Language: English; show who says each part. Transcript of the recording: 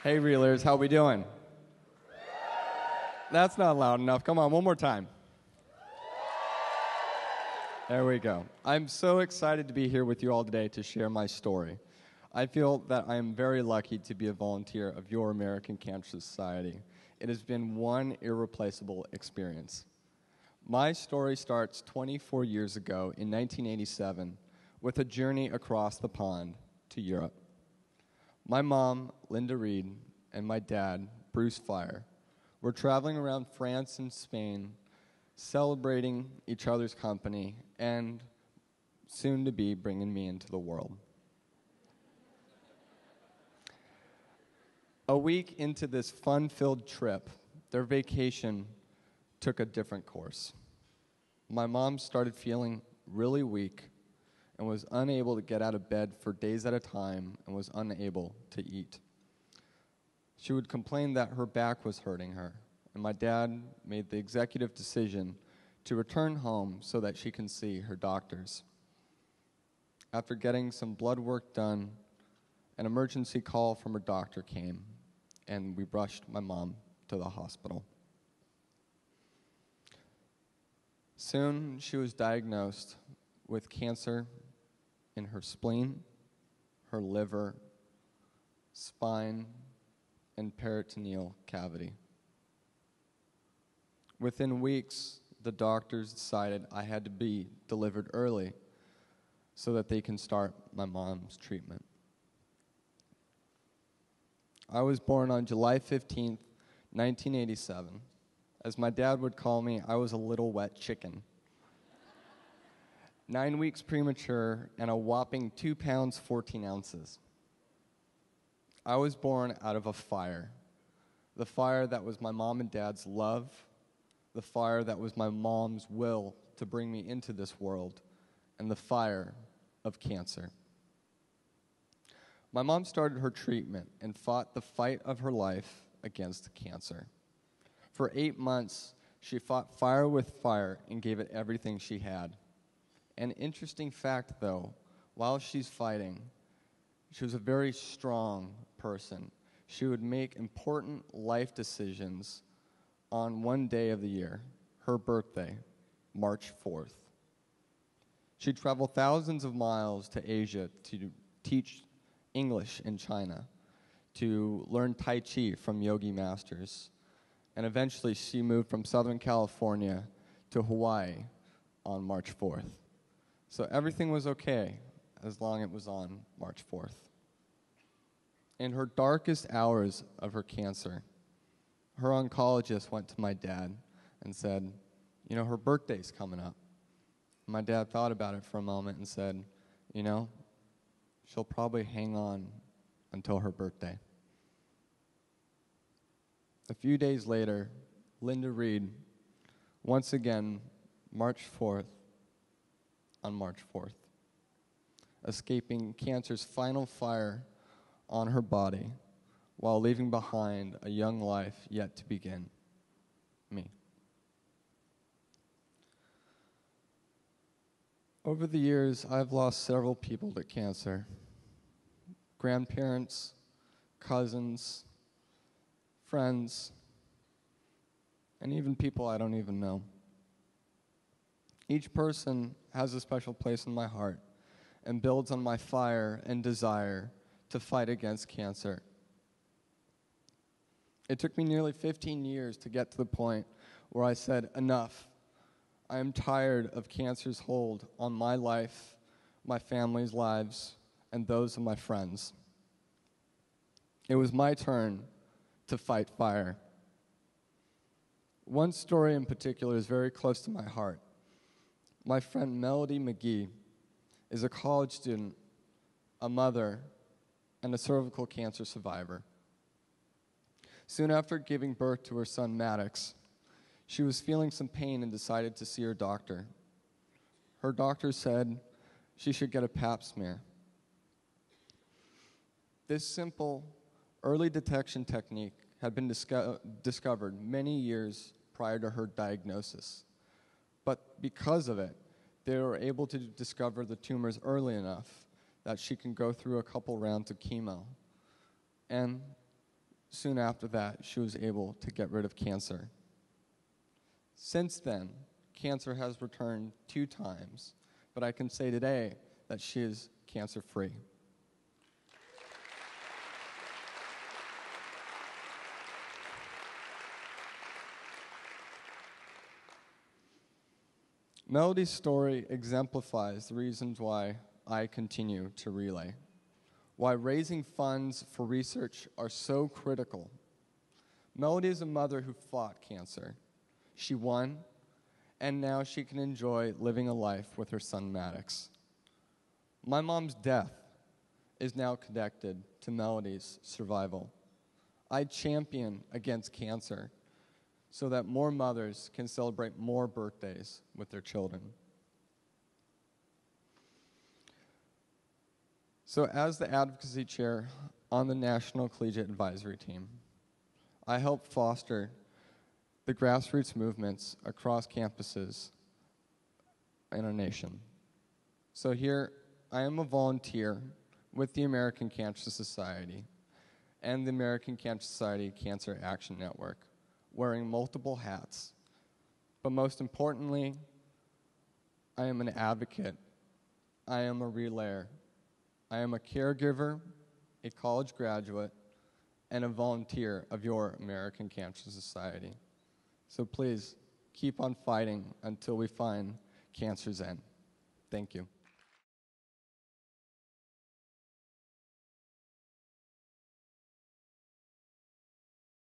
Speaker 1: Hey, Reelers, how we doing? That's not loud enough. Come on, one more time. There we go. I'm so excited to be here with you all today to share my story. I feel that I am very lucky to be a volunteer of your American Cancer Society. It has been one irreplaceable experience. My story starts 24 years ago in 1987 with a journey across the pond to Europe. My mom, Linda Reed, and my dad, Reed-Feir, were traveling around France and Spain, celebrating each other's company, and soon to be bringing me into the world. A week into this fun-filled trip, their vacation took a different course. My mom started feeling really weak and was unable to get out of bed for days at a time and was unable to eat. She would complain that her back was hurting her, and my dad made the executive decision to return home so that she can see her doctors. After getting some blood work done, an emergency call from her doctor came, and we rushed my mom to the hospital. Soon, she was diagnosed with cancer in her spleen, her liver, spine, and peritoneal cavity. Within weeks, the doctors decided I had to be delivered early so that they can start my mom's treatment. I was born on July 15th, 1987. As my dad would call me, I was a little wet chicken. 9 weeks premature and a whopping 2 pounds, 14 ounces. I was born out of a fire. The fire that was my mom and dad's love, the fire that was my mom's will to bring me into this world, and the fire of cancer. My mom started her treatment and fought the fight of her life against cancer. For 8 months, she fought fire with fire and gave it everything she had. An interesting fact, though, while she's fighting, she was a very strong person. She would make important life decisions on one day of the year, her birthday, March 4th. She'd travel thousands of miles to Asia to teach English in China, to learn Tai Chi from yogi masters, and eventually she moved from Southern California to Hawaii on March 4th. So everything was okay as long as it was on March 4th. In her darkest hours of her cancer, her oncologist went to my dad and said, you know, her birthday's coming up. My dad thought about it for a moment and said, you know, she'll probably hang on until her birthday. A few days later, Linda Reed, once again, on March 4th, escaping cancer's final fire on her body while leaving behind a young life yet to begin, me. Over the years, I've lost several people to cancer. Grandparents, cousins, friends, and even people I don't even know. Each person has a special place in my heart and builds on my fire and desire to fight against cancer. It took me nearly 15 years to get to the point where I said, enough. I am tired of cancer's hold on my life, my family's lives, and those of my friends. It was my turn to fight fire. One story in particular is very close to my heart. My friend Melody McGee is a college student, a mother, and a cervical cancer survivor. Soon after giving birth to her son Maddox, she was feeling some pain and decided to see her doctor. Her doctor said she should get a pap smear. This simple early detection technique had been discovered many years prior to her diagnosis. But because of it, they were able to discover the tumors early enough that she can go through a couple rounds of chemo. And soon after that, she was able to get rid of cancer. Since then, cancer has returned 2 times, but I can say today that she is cancer-free. Melody's story exemplifies the reasons why I continue to relay, why raising funds for research are so critical. Melody is a mother who fought cancer. She won, and now she can enjoy living a life with her son Maddox. My mom's death is now connected to Melody's survival. I champion against cancer so that more mothers can celebrate more birthdays with their children. So as the advocacy chair on the National Collegiate Advisory Team, I help foster the grassroots movements across campuses in our nation. So here, I am a volunteer with the American Cancer Society and the American Cancer Society Cancer Action Network, wearing multiple hats. But most importantly, I am an advocate. I am a relayer. I am a caregiver, a college graduate, and a volunteer of your American Cancer Society. So please, keep on fighting until we find cancer's end. Thank you.